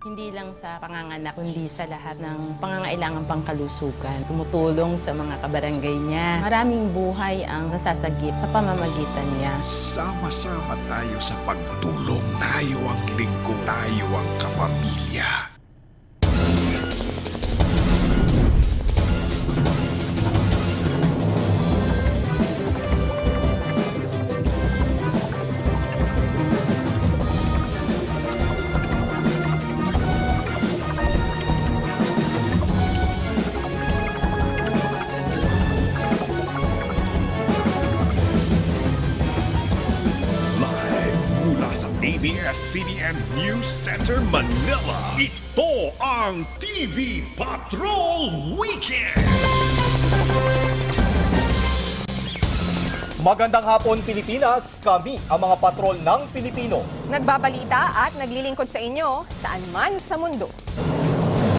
Hindi lang sa panganganak, kundi sa lahat ng pangangailangan pangkalusugan. Tumutulong sa mga kabarangay niya. Maraming buhay ang nasasagip sa pamamagitan niya. Sama-sama tayo sa pagtulong. Tayo ang lingkod. Tayo ang kapamilya. Sa ABS-CBN News Center, Manila. Ito ang TV Patrol Weekend! Magandang hapon, Pilipinas. Kami ang mga patrol ng Pilipino. Nagbabalita at naglilingkod sa inyo saan man sa mundo.